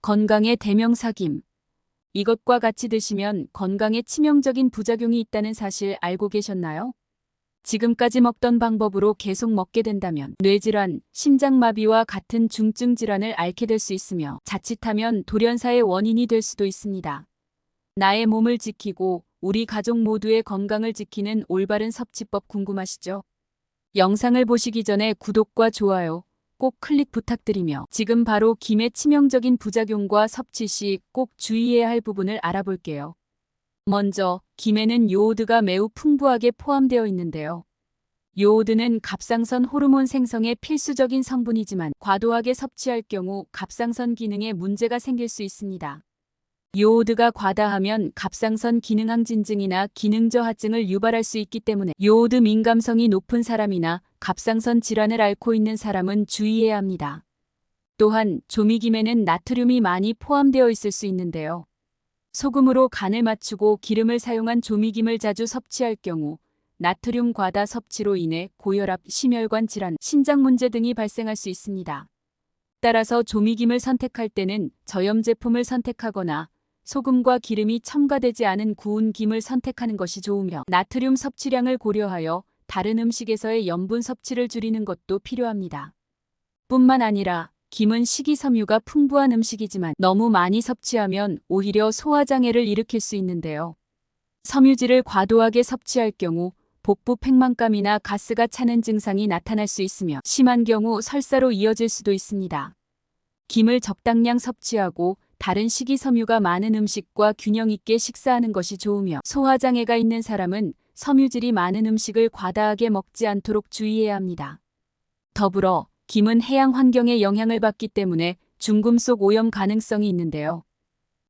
건강의 대명사 김. 이것과 같이 드시면 건강에 치명적인 부작용이 있다는 사실 알고 계셨나요? 지금까지 먹던 방법으로 계속 먹게 된다면 뇌질환, 심장마비와 같은 중증 질환을 앓게 될 수 있으며 자칫하면 돌연사의 원인이 될 수도 있습니다. 나의 몸을 지키고 우리 가족 모두의 건강을 지키는 올바른 섭취법 궁금하시죠? 영상을 보시기 전에 구독과 좋아요 꼭 클릭 부탁드리며 지금 바로 김의 치명적인 부작용과 섭취 시 꼭 주의해야 할 부분을 알아볼게요. 먼저 김에는 요오드가 매우 풍부하게 포함되어 있는데요. 요오드는 갑상선 호르몬 생성에 필수적인 성분이지만 과도하게 섭취할 경우 갑상선 기능에 문제가 생길 수 있습니다. 요오드가 과다하면 갑상선 기능 항진증이나 기능 저하증을 유발할 수 있기 때문에 요오드 민감성이 높은 사람이나 갑상선 질환을 앓고 있는 사람은 주의해야 합니다. 또한 조미김에는 나트륨이 많이 포함되어 있을 수 있는데요. 소금으로 간을 맞추고 기름을 사용한 조미김을 자주 섭취할 경우 나트륨 과다 섭취로 인해 고혈압, 심혈관 질환, 신장 문제 등이 발생할 수 있습니다. 따라서 조미김을 선택할 때는 저염 제품을 선택하거나 소금과 기름이 첨가되지 않은 구운 김을 선택하는 것이 좋으며 나트륨 섭취량을 고려하여 다른 음식에서의 염분 섭취를 줄이는 것도 필요합니다. 뿐만 아니라 김은 식이섬유가 풍부한 음식이지만 너무 많이 섭취하면 오히려 소화장애를 일으킬 수 있는데요. 섬유질을 과도하게 섭취할 경우 복부 팽만감이나 가스가 차는 증상이 나타날 수 있으며 심한 경우 설사로 이어질 수도 있습니다. 김을 적당량 섭취하고 다른 식이섬유가 많은 음식과 균형 있게 식사하는 것이 좋으며 소화장애가 있는 사람은 섬유질이 많은 음식을 과다하게 먹지 않도록 주의해야 합니다. 더불어 김은 해양 환경에 영향을 받기 때문에 중금속 오염 가능성이 있는데요.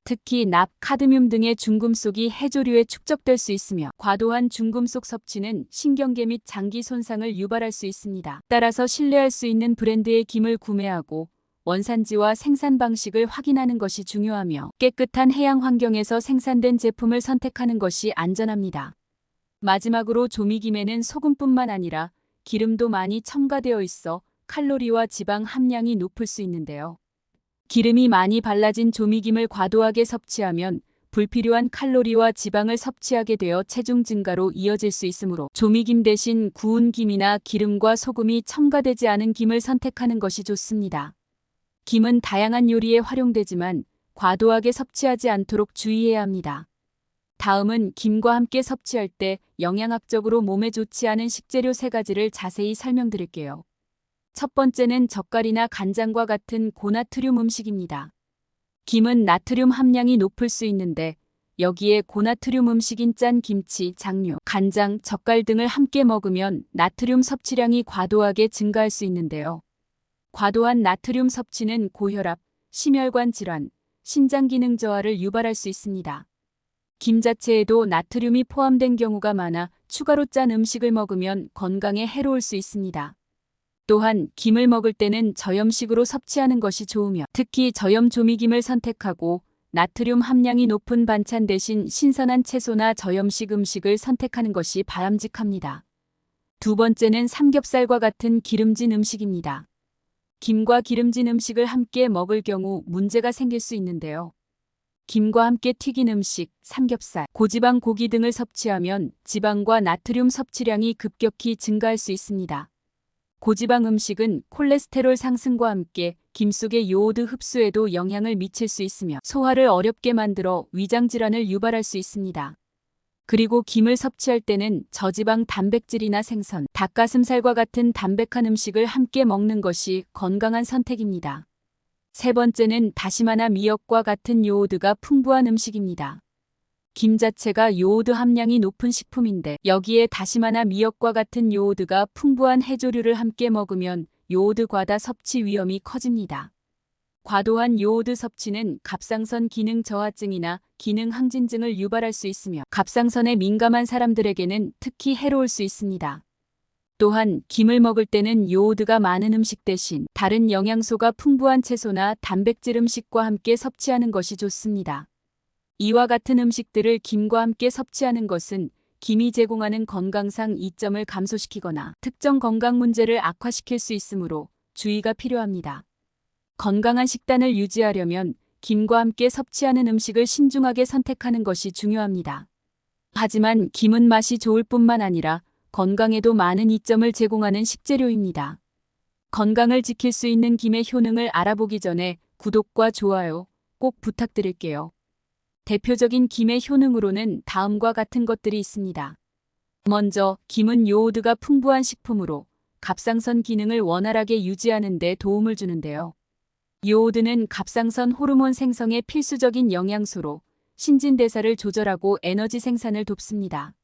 특히 납, 카드뮴 등의 중금속이 해조류에 축적될 수 있으며 과도한 중금속 섭취는 신경계 및 장기 손상을 유발할 수 있습니다. 따라서 신뢰할 수 있는 브랜드의 김을 구매하고 원산지와 생산 방식을 확인하는 것이 중요하며 깨끗한 해양 환경에서 생산된 제품을 선택하는 것이 안전합니다. 마지막으로 조미김에는 소금뿐만 아니라 기름도 많이 첨가되어 있어 칼로리와 지방 함량이 높을 수 있는데요. 기름이 많이 발라진 조미김을 과도하게 섭취하면 불필요한 칼로리와 지방을 섭취하게 되어 체중 증가로 이어질 수 있으므로 조미김 대신 구운 김이나 기름과 소금이 첨가되지 않은 김을 선택하는 것이 좋습니다. 김은 다양한 요리에 활용되지만 과도하게 섭취하지 않도록 주의해야 합니다. 다음은 김과 함께 섭취할 때 영양학적으로 몸에 좋지 않은 식재료 3가지를 자세히 설명드릴게요. 첫 번째는 젓갈이나 간장과 같은 고나트륨 음식입니다. 김은 나트륨 함량이 높을 수 있는데 여기에 고나트륨 음식인 짠 김치, 장류, 간장, 젓갈 등을 함께 먹으면 나트륨 섭취량이 과도하게 증가할 수 있는데요. 과도한 나트륨 섭취는 고혈압, 심혈관 질환, 신장 기능 저하를 유발할 수 있습니다. 김 자체에도 나트륨이 포함된 경우가 많아 추가로 짠 음식을 먹으면 건강에 해로울 수 있습니다. 또한 김을 먹을 때는 저염식으로 섭취하는 것이 좋으며 특히 저염 조미김을 선택하고 나트륨 함량이 높은 반찬 대신 신선한 채소나 저염식 음식을 선택하는 것이 바람직합니다. 두 번째는 삼겹살과 같은 기름진 음식입니다. 김과 기름진 음식을 함께 먹을 경우 문제가 생길 수 있는데요. 김과 함께 튀긴 음식, 삼겹살, 고지방 고기 등을 섭취하면 지방과 나트륨 섭취량이 급격히 증가할 수 있습니다. 고지방 음식은 콜레스테롤 상승과 함께 김 속의 요오드 흡수에도 영향을 미칠 수 있으며 소화를 어렵게 만들어 위장 질환을 유발할 수 있습니다. 그리고 김을 섭취할 때는 저지방 단백질이나 생선, 닭가슴살과 같은 담백한 음식을 함께 먹는 것이 건강한 선택입니다. 세 번째는 다시마나 미역과 같은 요오드가 풍부한 음식입니다. 김 자체가 요오드 함량이 높은 식품인데 여기에 다시마나 미역과 같은 요오드가 풍부한 해조류를 함께 먹으면 요오드 과다 섭취 위험이 커집니다. 과도한 요오드 섭취는 갑상선 기능 저하증이나 기능 항진증을 유발할 수 있으며 갑상선에 민감한 사람들에게는 특히 해로울 수 있습니다. 또한 김을 먹을 때는 요오드가 많은 음식 대신 다른 영양소가 풍부한 채소나 단백질 음식과 함께 섭취하는 것이 좋습니다. 이와 같은 음식들을 김과 함께 섭취하는 것은 김이 제공하는 건강상 이점을 감소시키거나 특정 건강 문제를 악화시킬 수 있으므로 주의가 필요합니다. 건강한 식단을 유지하려면 김과 함께 섭취하는 음식을 신중하게 선택하는 것이 중요합니다. 하지만 김은 맛이 좋을 뿐만 아니라 건강에도 많은 이점을 제공하는 식재료입니다. 건강을 지킬 수 있는 김의 효능을 알아보기 전에 구독과 좋아요 꼭 부탁드릴게요. 대표적인 김의 효능으로는 다음과 같은 것들이 있습니다. 먼저, 김은 요오드가 풍부한 식품으로 갑상선 기능을 원활하게 유지하는 데 도움을 주는데요. 요오드는 갑상선 호르몬 생성에 필수적인 영양소로 신진대사를 조절하고 에너지 생산을 돕습니다.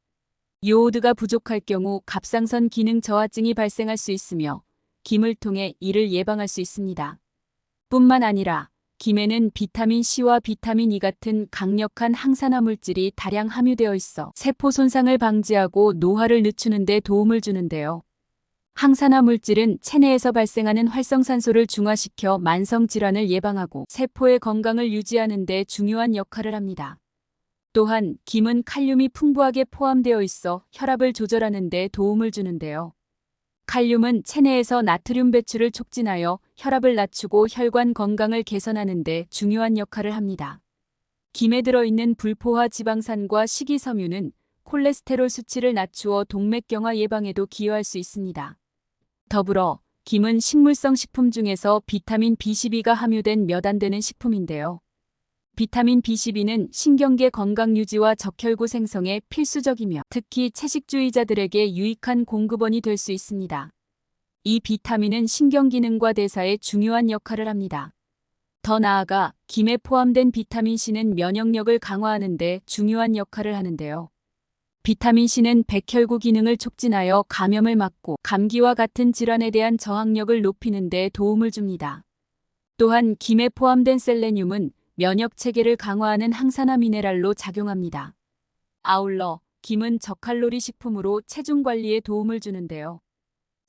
요오드가 부족할 경우 갑상선 기능 저하증이 발생할 수 있으며 김을 통해 이를 예방할 수 있습니다. 뿐만 아니라 김에는 비타민 C와 비타민 E 같은 강력한 항산화 물질이 다량 함유되어 있어 세포 손상을 방지하고 노화를 늦추는 데 도움을 주는데요. 항산화 물질은 체내에서 발생하는 활성산소를 중화시켜 만성 질환을 예방하고 세포의 건강을 유지하는 데 중요한 역할을 합니다. 또한 김은 칼륨이 풍부하게 포함되어 있어 혈압을 조절하는 데 도움을 주는데요. 칼륨은 체내에서 나트륨 배출을 촉진하여 혈압을 낮추고 혈관 건강을 개선하는 데 중요한 역할을 합니다. 김에 들어있는 불포화 지방산과 식이섬유는 콜레스테롤 수치를 낮추어 동맥경화 예방에도 기여할 수 있습니다. 더불어 김은 식물성 식품 중에서 비타민 B12가 함유된 몇 안 되는 식품인데요. 비타민 B12는 신경계 건강 유지와 적혈구 생성에 필수적이며 특히 채식주의자들에게 유익한 공급원이 될 수 있습니다. 이 비타민은 신경 기능과 대사에 중요한 역할을 합니다. 더 나아가 김에 포함된 비타민 C는 면역력을 강화하는 데 중요한 역할을 하는데요. 비타민 C는 백혈구 기능을 촉진하여 감염을 막고 감기와 같은 질환에 대한 저항력을 높이는 데 도움을 줍니다. 또한 김에 포함된 셀레늄은 면역 체계를 강화하는 항산화 미네랄로 작용합니다. 아울러 김은 저칼로리 식품으로 체중 관리에 도움을 주는데요.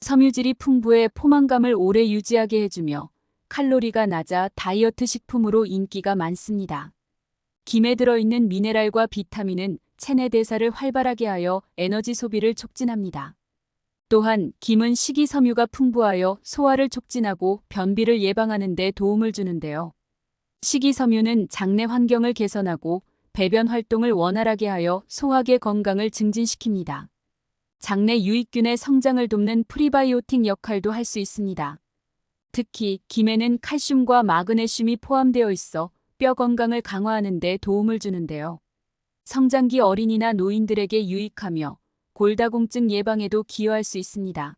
섬유질이 풍부해 포만감을 오래 유지하게 해주며 칼로리가 낮아 다이어트 식품으로 인기가 많습니다. 김에 들어있는 미네랄과 비타민은 체내 대사를 활발하게 하여 에너지 소비를 촉진합니다. 또한 김은 식이섬유가 풍부하여 소화를 촉진하고 변비를 예방하는 데 도움을 주는데요. 식이섬유는 장내 환경을 개선하고 배변 활동을 원활하게 하여 소화계 건강을 증진시킵니다. 장내 유익균의 성장을 돕는 프리바이오틱 역할도 할 수 있습니다. 특히 김에는 칼슘과 마그네슘이 포함되어 있어 뼈 건강을 강화하는 데 도움을 주는데요. 성장기 어린이나 노인들에게 유익하며 골다공증 예방에도 기여할 수 있습니다.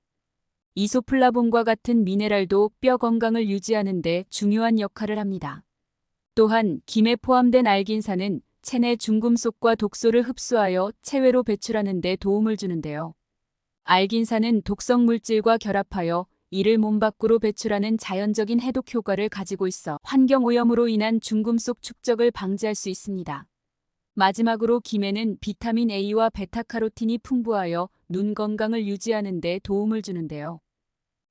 이소플라본과 같은 미네랄도 뼈 건강을 유지하는 데 중요한 역할을 합니다. 또한 김에 포함된 알긴산은 체내 중금속과 독소를 흡수하여 체외로 배출하는 데 도움을 주는데요. 알긴산은 독성 물질과 결합하여 이를 몸 밖으로 배출하는 자연적인 해독 효과를 가지고 있어 환경 오염으로 인한 중금속 축적을 방지할 수 있습니다. 마지막으로 김에는 비타민 A와 베타카로틴이 풍부하여 눈 건강을 유지하는 데 도움을 주는데요.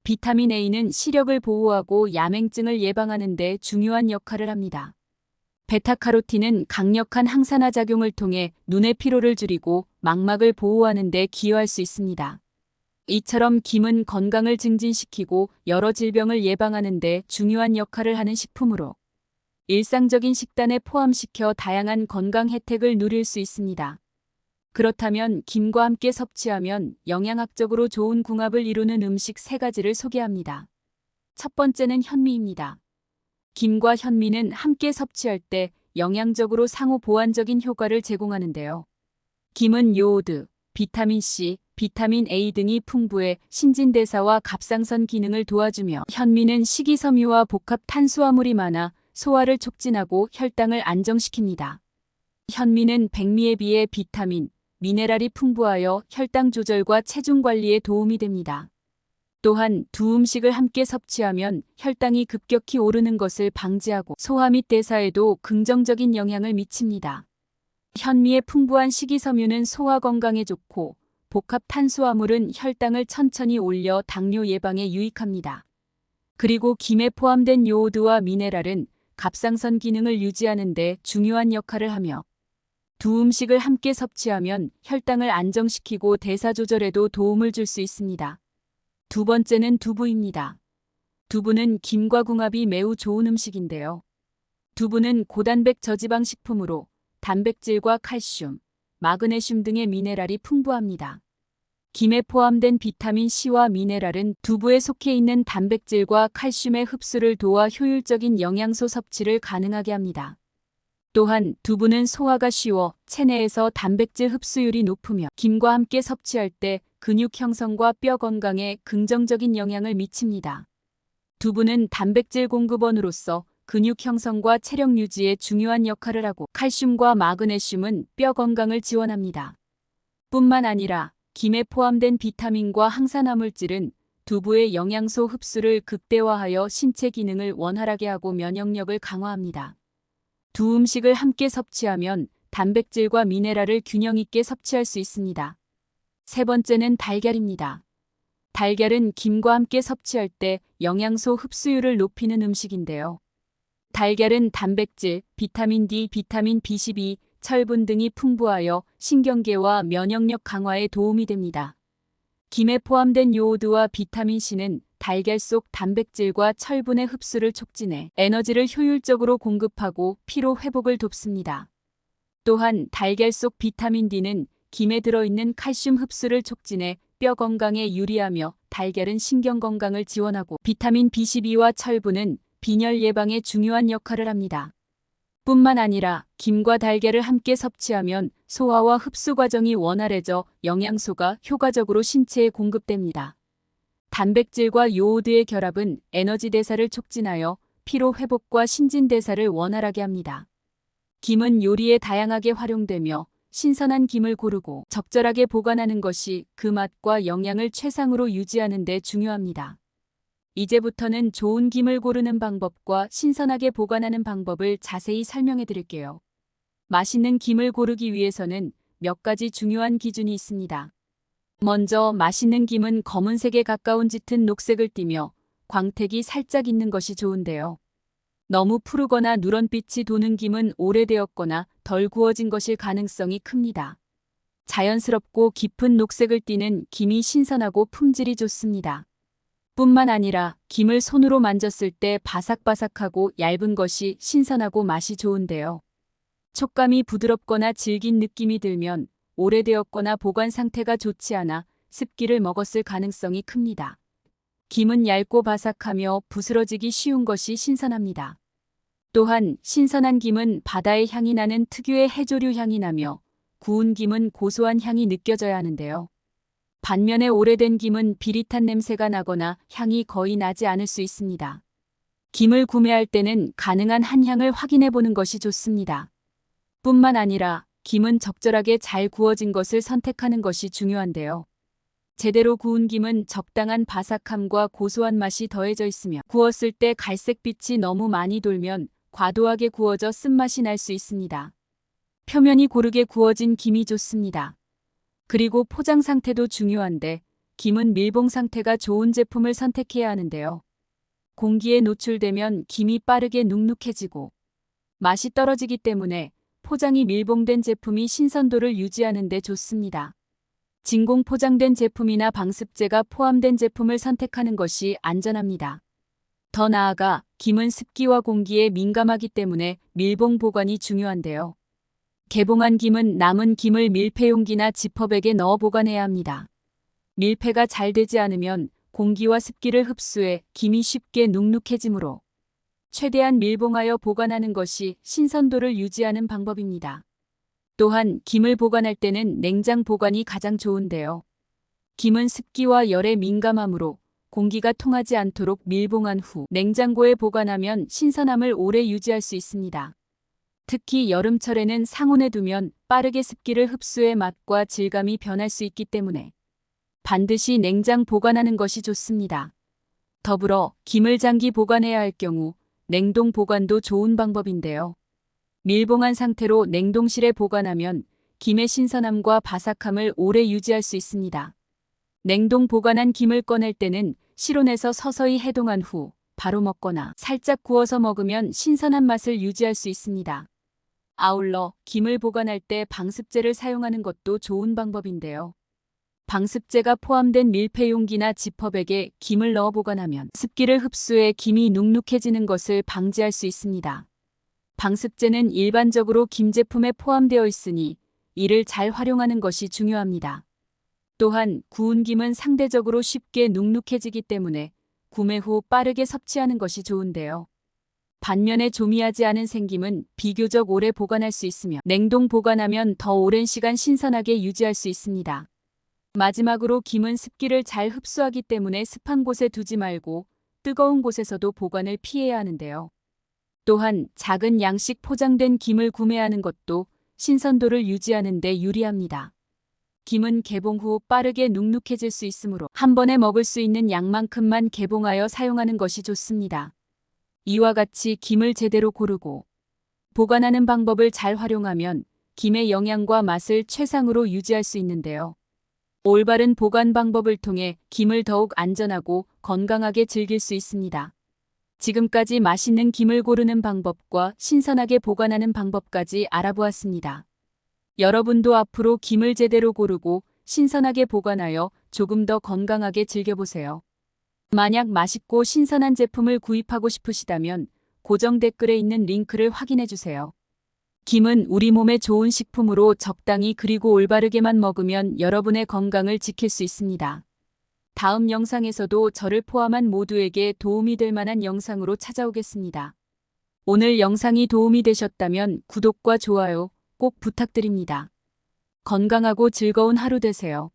비타민 A는 시력을 보호하고 야맹증을 예방하는 데 중요한 역할을 합니다. 베타카로틴은 강력한 항산화 작용을 통해 눈의 피로를 줄이고 망막을 보호하는 데 기여할 수 있습니다. 이처럼 김은 건강을 증진시키고 여러 질병을 예방하는 데 중요한 역할을 하는 식품으로 일상적인 식단에 포함시켜 다양한 건강 혜택을 누릴 수 있습니다. 그렇다면 김과 함께 섭취하면 영양학적으로 좋은 궁합을 이루는 음식 3가지를 소개합니다. 첫 번째는 현미입니다. 김과 현미는 함께 섭취할 때 영양적으로 상호 보완적인 효과를 제공하는데요. 김은 요오드, 비타민 C, 비타민 A 등이 풍부해 신진대사와 갑상선 기능을 도와주며 현미는 식이섬유와 복합 탄수화물이 많아 소화를 촉진하고 혈당을 안정시킵니다. 현미는 백미에 비해 비타민, 미네랄이 풍부하여 혈당 조절과 체중 관리에 도움이 됩니다. 또한 두 음식을 함께 섭취하면 혈당이 급격히 오르는 것을 방지하고 소화 및 대사에도 긍정적인 영향을 미칩니다. 현미의 풍부한 식이섬유는 소화 건강에 좋고 복합 탄수화물은 혈당을 천천히 올려 당뇨 예방에 유익합니다. 그리고 김에 포함된 요오드와 미네랄은 갑상선 기능을 유지하는 데 중요한 역할을 하며 두 음식을 함께 섭취하면 혈당을 안정시키고 대사 조절에도 도움을 줄 수 있습니다. 두 번째는 두부입니다. 두부는 김과 궁합이 매우 좋은 음식인데요. 두부는 고단백 저지방 식품으로 단백질과 칼슘, 마그네슘 등의 미네랄이 풍부합니다. 김에 포함된 비타민 C와 미네랄은 두부에 속해 있는 단백질과 칼슘의 흡수를 도와 효율적인 영양소 섭취를 가능하게 합니다. 또한 두부는 소화가 쉬워 체내에서 단백질 흡수율이 높으며 김과 함께 섭취할 때 근육 형성과 뼈 건강에 긍정적인 영향을 미칩니다. 두부는 단백질 공급원으로서 근육 형성과 체력 유지에 중요한 역할을 하고 칼슘과 마그네슘은 뼈 건강을 지원합니다. 뿐만 아니라 김에 포함된 비타민과 항산화물질은 두부의 영양소 흡수를 극대화하여 신체 기능을 원활하게 하고 면역력을 강화합니다. 두 음식을 함께 섭취하면 단백질과 미네랄을 균형 있게 섭취할 수 있습니다. 세 번째는 달걀입니다. 달걀은 김과 함께 섭취할 때 영양소 흡수율을 높이는 음식인데요. 달걀은 단백질, 비타민 D, 비타민 B12, 철분 등이 풍부하여 신경계와 면역력 강화에 도움이 됩니다. 김에 포함된 요오드와 비타민 C는 달걀 속 단백질과 철분의 흡수를 촉진해 에너지를 효율적으로 공급하고 피로 회복을 돕습니다. 또한 달걀 속 비타민 D는 김에 들어있는 칼슘 흡수를 촉진해 뼈 건강에 유리하며 달걀은 신경 건강을 지원하고 비타민 B12와 철분은 빈혈 예방에 중요한 역할을 합니다. 뿐만 아니라 김과 달걀을 함께 섭취하면 소화와 흡수 과정이 원활해져 영양소가 효과적으로 신체에 공급됩니다. 단백질과 요오드의 결합은 에너지 대사를 촉진하여 피로 회복과 신진대사를 원활하게 합니다. 김은 요리에 다양하게 활용되며 신선한 김을 고르고 적절하게 보관하는 것이 그 맛과 영양을 최상으로 유지하는 데 중요합니다. 이제부터는 좋은 김을 고르는 방법과 신선하게 보관하는 방법을 자세히 설명해 드릴게요. 맛있는 김을 고르기 위해서는 몇 가지 중요한 기준이 있습니다. 먼저 맛있는 김은 검은색에 가까운 짙은 녹색을 띠며 광택이 살짝 있는 것이 좋은데요. 너무 푸르거나 누런빛이 도는 김은 오래되었거나 덜 구워진 것일 가능성이 큽니다. 자연스럽고 깊은 녹색을 띠는 김이 신선하고 품질이 좋습니다. 뿐만 아니라 김을 손으로 만졌을 때 바삭바삭하고 얇은 것이 신선하고 맛이 좋은데요. 촉감이 부드럽거나 질긴 느낌이 들면 오래되었거나 보관 상태가 좋지 않아 습기를 먹었을 가능성이 큽니다. 김은 얇고 바삭하며 부스러지기 쉬운 것이 신선합니다. 또한 신선한 김은 바다의 향이 나는 특유의 해조류 향이 나며 구운 김은 고소한 향이 느껴져야 하는데요. 반면에 오래된 김은 비릿한 냄새가 나거나 향이 거의 나지 않을 수 있습니다. 김을 구매할 때는 가능한 한향을 확인해 보는 것이 좋습니다. 뿐만 아니라 김은 적절하게 잘 구워진 것을 선택하는 것이 중요한데요. 제대로 구운 김은 적당한 바삭함과 고소한 맛이 더해져 있으며 구웠을 때 갈색빛이 너무 많이 돌면 과도하게 구워져 쓴맛이 날 수 있습니다. 표면이 고르게 구워진 김이 좋습니다. 그리고 포장 상태도 중요한데 김은 밀봉 상태가 좋은 제품을 선택해야 하는데요. 공기에 노출되면 김이 빠르게 눅눅해지고 맛이 떨어지기 때문에 포장이 밀봉된 제품이 신선도를 유지하는 데 좋습니다. 진공 포장된 제품이나 방습제가 포함된 제품을 선택하는 것이 안전합니다. 더 나아가 김은 습기와 공기에 민감하기 때문에 밀봉 보관이 중요한데요. 개봉한 김은 남은 김을 밀폐용기나 지퍼백에 넣어 보관해야 합니다. 밀폐가 잘 되지 않으면 공기와 습기를 흡수해 김이 쉽게 눅눅해지므로 최대한 밀봉하여 보관하는 것이 신선도를 유지하는 방법입니다. 또한 김을 보관할 때는 냉장 보관이 가장 좋은데요. 김은 습기와 열에 민감하므로 공기가 통하지 않도록 밀봉한 후 냉장고에 보관하면 신선함을 오래 유지할 수 있습니다. 특히 여름철에는 상온에 두면 빠르게 습기를 흡수해 맛과 질감이 변할 수 있기 때문에 반드시 냉장 보관하는 것이 좋습니다. 더불어 김을 장기 보관해야 할 경우 냉동 보관도 좋은 방법인데요. 밀봉한 상태로 냉동실에 보관하면 김의 신선함과 바삭함을 오래 유지할 수 있습니다. 냉동 보관한 김을 꺼낼 때는 실온에서 서서히 해동한 후 바로 먹거나 살짝 구워서 먹으면 신선한 맛을 유지할 수 있습니다. 아울러 김을 보관할 때 방습제를 사용하는 것도 좋은 방법인데요. 방습제가 포함된 밀폐용기나 지퍼백에 김을 넣어 보관하면 습기를 흡수해 김이 눅눅해지는 것을 방지할 수 있습니다. 방습제는 일반적으로 김 제품에 포함되어 있으니 이를 잘 활용하는 것이 중요합니다. 또한 구운 김은 상대적으로 쉽게 눅눅해지기 때문에 구매 후 빠르게 섭취하는 것이 좋은데요. 반면에 조미하지 않은 생김은 비교적 오래 보관할 수 있으며 냉동 보관하면 더 오랜 시간 신선하게 유지할 수 있습니다. 마지막으로 김은 습기를 잘 흡수하기 때문에 습한 곳에 두지 말고 뜨거운 곳에서도 보관을 피해야 하는데요. 또한 작은 양씩 포장된 김을 구매하는 것도 신선도를 유지하는 데 유리합니다. 김은 개봉 후 빠르게 눅눅해질 수 있으므로 한 번에 먹을 수 있는 양만큼만 개봉하여 사용하는 것이 좋습니다. 이와 같이 김을 제대로 고르고 보관하는 방법을 잘 활용하면 김의 영양과 맛을 최상으로 유지할 수 있는데요. 올바른 보관 방법을 통해 김을 더욱 안전하고 건강하게 즐길 수 있습니다. 지금까지 맛있는 김을 고르는 방법과 신선하게 보관하는 방법까지 알아보았습니다. 여러분도 앞으로 김을 제대로 고르고 신선하게 보관하여 조금 더 건강하게 즐겨보세요. 만약 맛있고 신선한 제품을 구입하고 싶으시다면 고정 댓글에 있는 링크를 확인해주세요. 김은 우리 몸에 좋은 식품으로 적당히 그리고 올바르게만 먹으면 여러분의 건강을 지킬 수 있습니다. 다음 영상에서도 저를 포함한 모두에게 도움이 될 만한 영상으로 찾아오겠습니다. 오늘 영상이 도움이 되셨다면 구독과 좋아요 꼭 부탁드립니다. 건강하고 즐거운 하루 되세요.